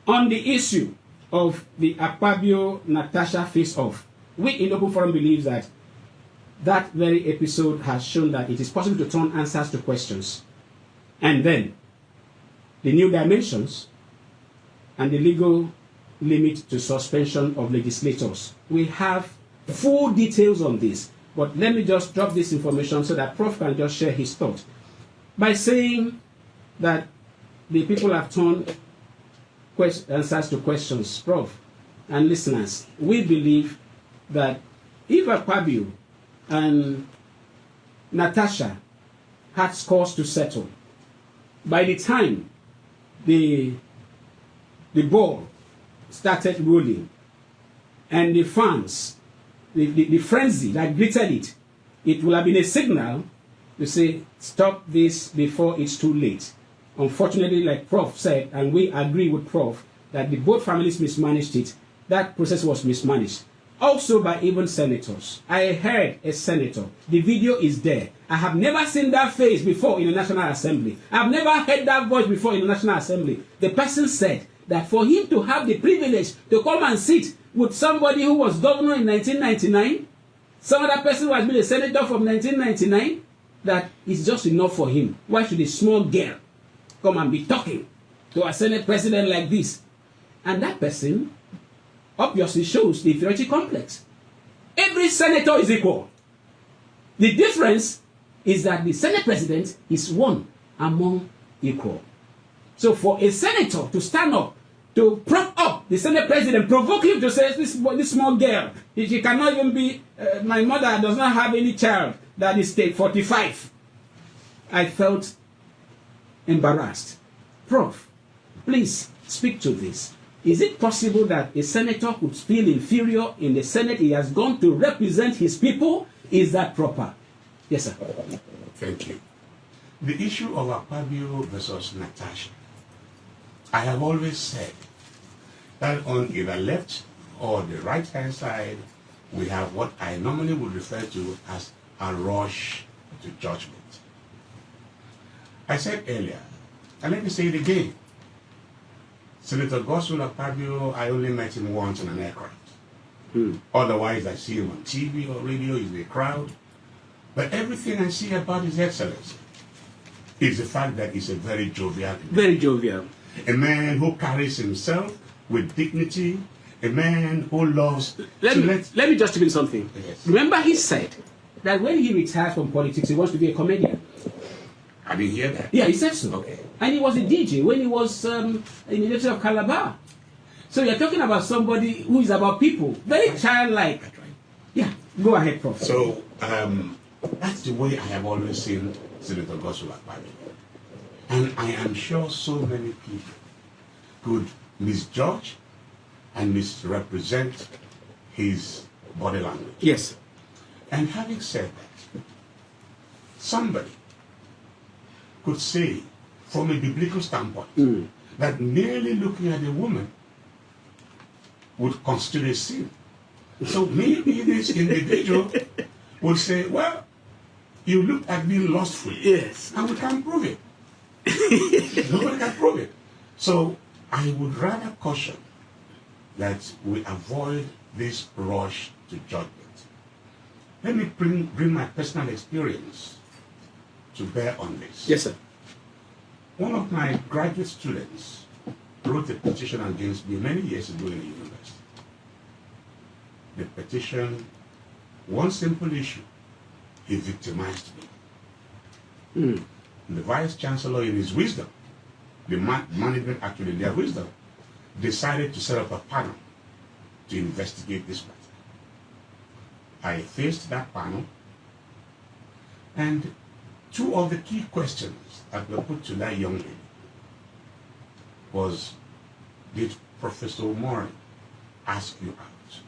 On the issue of the Akpabio-Natasha face-off, we in Open Forum believe that that very episode has shown that it is possible to turn answers to questions. And then, the new dimensions and the legal limit to suspension of legislators. We have full details on this, but let me just drop this information so that Prof can just share his thoughts. By saying that the people have turned answers to questions, Prof, and listeners, we believe that if Akpabio and Natasha had scores to settle, by the time the ball started rolling and the fans, the frenzy that greeted it, it will have been a signal to say, stop this before it's too late. Unfortunately, like Prof said, and we agree with Prof, that both families mismanaged it. That process was mismanaged. Also by even senators. I heard a senator. The video is there. I have never seen that face before in the National Assembly. I have never heard that voice before in the National Assembly. The person said that for him to have the privilege to come and sit with somebody who was governor in 1999, some other person who has been a senator from 1999, that is just enough for him. Why should a small girl come and be talking to a Senate president like this? And that person obviously shows the inferiority complex. Every senator is equal. The difference is that the Senate president is one among equal. So for a senator to stand up, to prop up the Senate president, provoke him to say, this small girl, she cannot even be, my mother does not have any child that is 45. I felt embarrassed. Prof, please speak to this. Is it possible that a senator could feel inferior in the Senate? He has gone to represent his people. Is that proper? Yes, sir. Thank you. The issue of Akpabio versus Natasha, I have always said that on either left or the right-hand side, we have what I normally would refer to as a rush to judgment. I said earlier, and let me say it again, Senator Godswill Akpabio, I only met him once in an aircraft. Otherwise, I see him on TV or radio, he's in a crowd. But everything I see about His Excellency is the fact that he's a very jovial man. Very jovial. A man who carries himself with dignity, a man who loves Let me just tell you something. Yes. Remember he said that when he retires from politics, he wants to be a comedian. I didn't hear that. Yeah, he said so. Okay. And he was a DJ when he was in the University of Calabar. So you're talking about somebody who is about people. Very childlike. That's right. Yeah, go ahead, Prof. So, that's the way I have always seen Senator Godswill Akpabio. And I am sure so many people could misjudge and misrepresent his body language. Yes. And having said that, somebody could say, from a biblical standpoint, that merely looking at a woman would constitute a sin. So maybe this individual would say, well, you looked at me lustfully. Yes. And we can't prove it. Nobody can prove it. So I would rather caution that we avoid this rush to judgment. Let me bring my personal experience to bear on this. Yes, sir. One of my graduate students wrote a petition against me many years ago in the university. The petition, one simple issue, he victimized me. And the vice chancellor, in his wisdom, the management actually in their wisdom, decided to set up a panel to investigate this matter. I faced that panel, and two of the key questions that were put to that young lady was, did Professor Morin ask you out?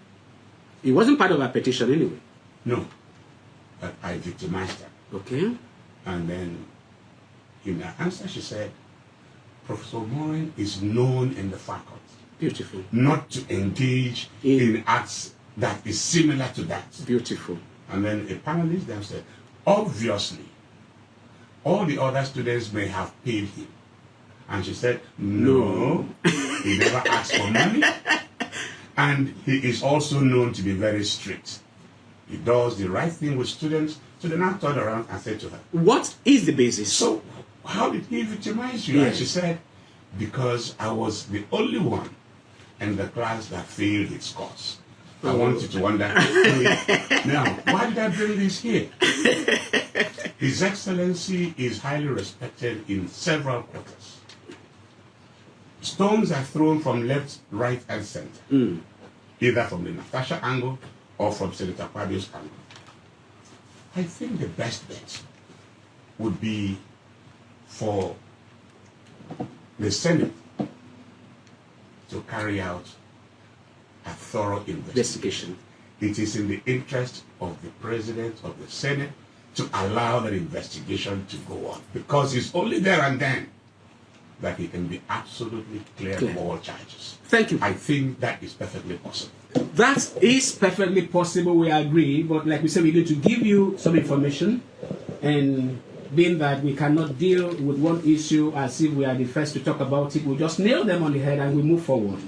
It wasn't part of our petition anyway. No, but I victimized her. Okay. And then in her answer she said, Professor Morin is known in the faculty Beautiful. not to engage in acts that is similar to that. Beautiful. And then a panelist then said, obviously, all the other students may have paid him, And she said, no, he never asked for money. And he is also known to be very strict. He does the right thing with students. So they now turned around and said to her, what is the basis? so how did he victimize you? Yes. And she said, because I was the only one in the class that failed its course. I want you to wonder, now, why did I bring this here? His Excellency is highly respected in several quarters. Stones are thrown from left, right, and center, either from the Natasha angle or from Senator Akpabio's angle. I think the best bet would be for the Senate to carry out a thorough investigation. It is in the interest of the President of the Senate to allow that investigation to go on, because it's only there and then that he can be absolutely cleared of all charges. Thank you. I think that is perfectly possible. That is perfectly possible, we agree, but like we said, we're going to give you some information, and being that we cannot deal with one issue as if we are the first to talk about it, we'll just nail them on the head and we move forward.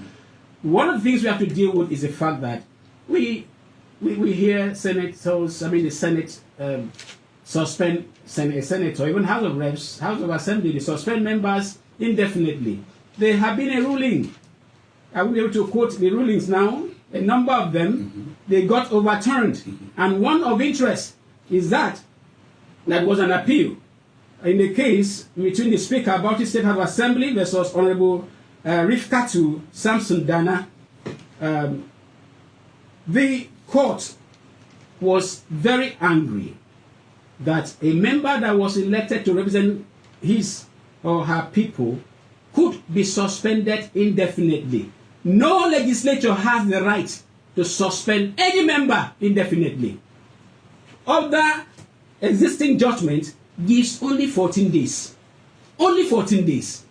One of the things we have to deal with is the fact that we hear senators, the Senate suspend a senator, even House of Reps, House of Assembly, they suspend members indefinitely. There have been a ruling. I will be able to quote the rulings now. A number of them, they got overturned. And one of interest is that was an appeal in the case between the Speaker of Bauchi State House of Assembly versus Honorable Rifkatu Samson Dana. The court was very angry that a member that was elected to represent his or her people could be suspended indefinitely. No legislature has the right to suspend any member indefinitely. Other existing judgment gives only 14 days. Only 14 days.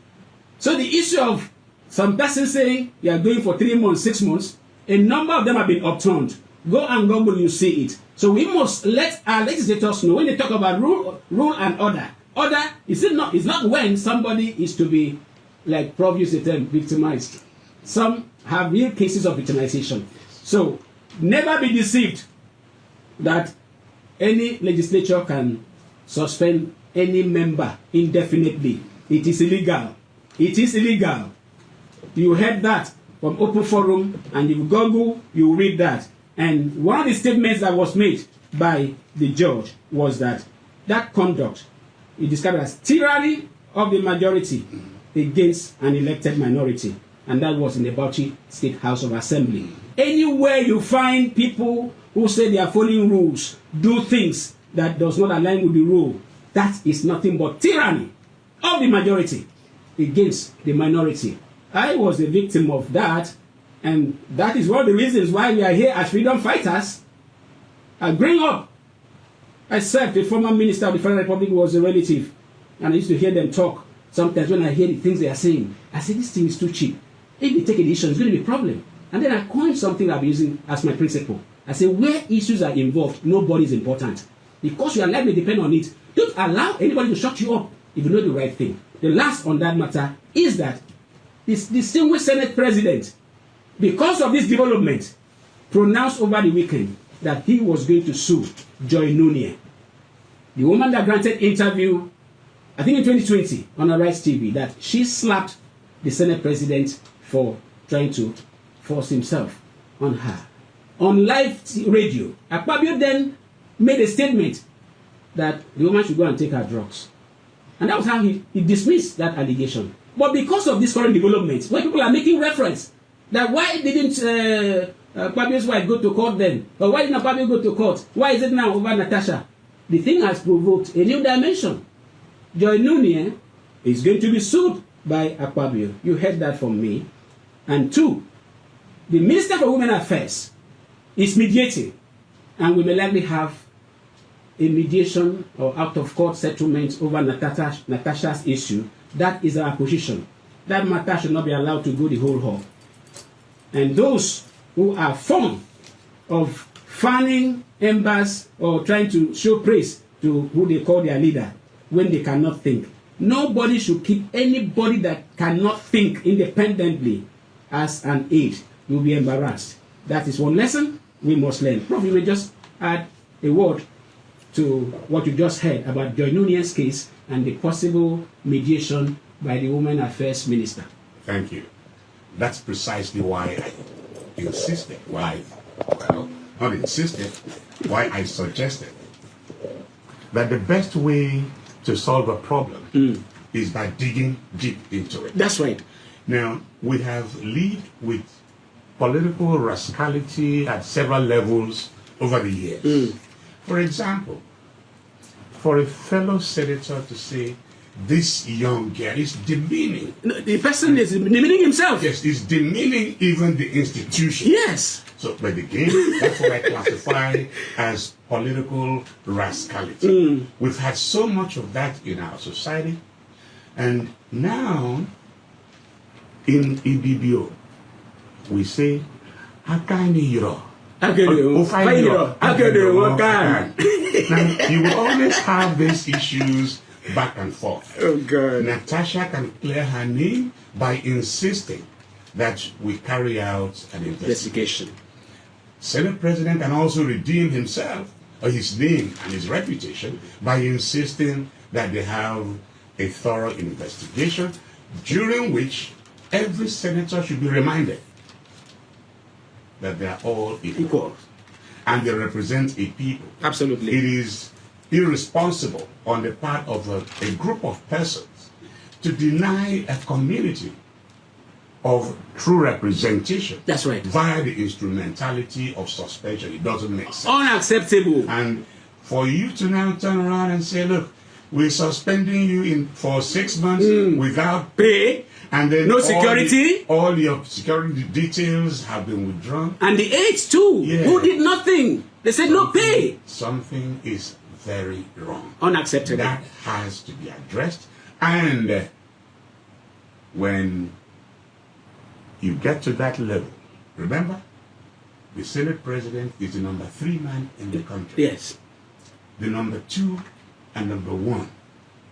So the issue of some person saying you are going for 3 months, 6 months, a number of them have been upturned. Go and Google, you see it. So we must let our legislators know when they talk about rule and order. Order is not when somebody is to be, like Prof used the term, victimized. Some have real cases of victimization. So never be deceived that any legislature can suspend any member indefinitely. It is illegal. It is illegal. You heard that from Open Forum, and if you Google, you read that. And one of the statements that was made by the judge was that conduct is described as tyranny of the majority against an elected minority. And that was in the Bauchi State House of Assembly. Anywhere you find people who say they are following rules, do things that does not align with the rule, that is nothing but tyranny of the majority against the minority. I was a victim of that, and that is one of the reasons why we are here as freedom fighters. Growing up, I served a former minister of the Federal Republic who was a relative, and I used to hear them talk. Sometimes when I hear the things they are saying, I say, this thing is too cheap. If they take a decision, it's going to be a problem. And then I coined something I've been using as my principle. I say, where issues are involved, nobody is important. Because your life may depend on it, don't allow anybody to shut you up if you know the right thing. The last on that matter is that this distinguished Senate President, because of this development, pronounced over the weekend that he was going to sue Joy Nunia, the woman that granted interview, I think in 2020 on Arise TV, that she slapped the Senate President for trying to force himself on her. On live radio, Akpabio then made a statement that the woman should go and take her drugs. And that was how he dismissed that allegation. But because of this current development, when people are making reference that why didn't Akpabio's wife go to court then? Or why didn't Akpabio go to court? Why is it now over Natasha? The thing has provoked a new dimension. Joy Nunia is going to be sued by Akpabio. You heard that from me. And two, the Minister for Women Affairs is mediating, and we may likely have a mediation or out-of-court settlement over Natasha's issue. That is our position. That matter should not be allowed to go the whole hog. And those who are fond of fanning embers or trying to show praise to who they call their leader when they cannot think, Nobody should keep anybody that cannot think independently as an aide. You'll be embarrassed. That is one lesson we must learn. Prof, you may just add a word to what you just heard about Joy Nunez's case and the possible mediation by the Women Affairs Minister. Thank you. That's precisely why I insisted, why I suggested that the best way to solve a problem is by digging deep into it. That's right. Now, we have lived with political rascality at several levels over the years. For example, for a fellow senator to say, this young girl is demeaning. No, the person is demeaning himself. Yes, is demeaning even the institution. Yes. So, but again, that's what I classify as political rascality. We've had so much of that in our society. And now, in EBBO, we say, Akaniro. Now, you will always have these issues back and forth. Oh, God. Natasha can clear her name by insisting that we carry out an investigation. Senate President can also redeem himself, or his name and his reputation, by insisting that they have a thorough investigation, during which every senator should be reminded that they are all equal. And they represent a people. Absolutely. It is irresponsible on the part of a group of persons to deny a community of true representation. That's right. Via the instrumentality of suspension. It doesn't make sense. Unacceptable. And for you to now turn around and say, look, we're suspending you for 6 months without pay, and then no security. All your security details have been withdrawn. And the aides too, who did nothing. They said no pay. Something is very wrong. Unacceptable. That has to be addressed. And when you get to that level, remember, the Senate President is the number 3 man in the country. Yes. The number 2 and number 1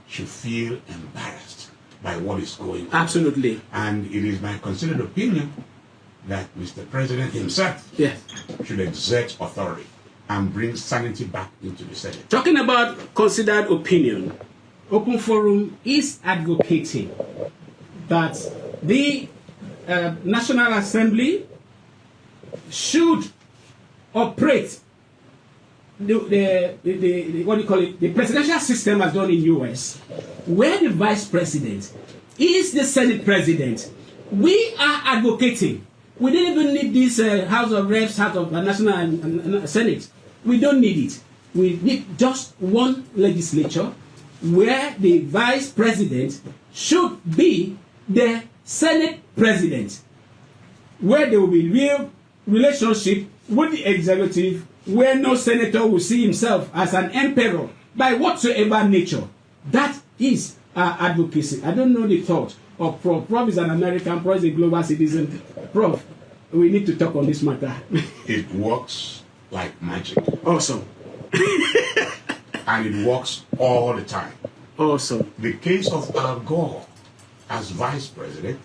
should feel embarrassed by what is going on. Absolutely. And it is my considered opinion that Mr. President himself should exert authority and bring sanity back into the Senate. Talking about considered opinion, Open Forum is advocating that the National Assembly should operate what do you call it? The presidential system as done in US, where the vice president is the Senate president. We are advocating. We don't even need this House of Reps, House of National and Senate. We don't need it. We need just one legislature where the vice president should be the Senate president, where there will be real relationship with the executive, where no senator will see himself as an emperor by whatsoever nature. That is our advocacy. I don't know the thought of Prof. Prof is an American, Prof is a global citizen. Prof, we need to talk on this matter. It works like magic. Awesome. And it works all the time. Awesome. The case of Al Gore as vice president,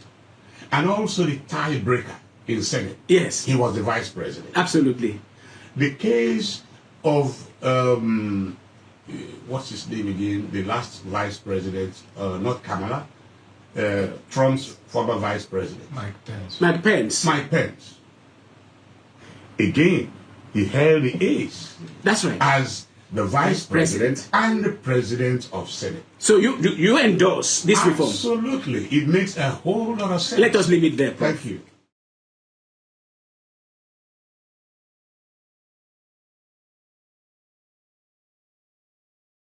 and also the tiebreaker in Senate. Yes. He was the vice president. Absolutely. The case of, what's his name again? The last vice president, not Kamala, Trump's former vice president. Mike Pence. Mike Pence. Mike Pence. Again, he held the ace. That's right. As the vice president and the president of Senate. So you endorse this reform? Absolutely. It makes a whole lot of sense. Let us leave it there, Prof. Thank you.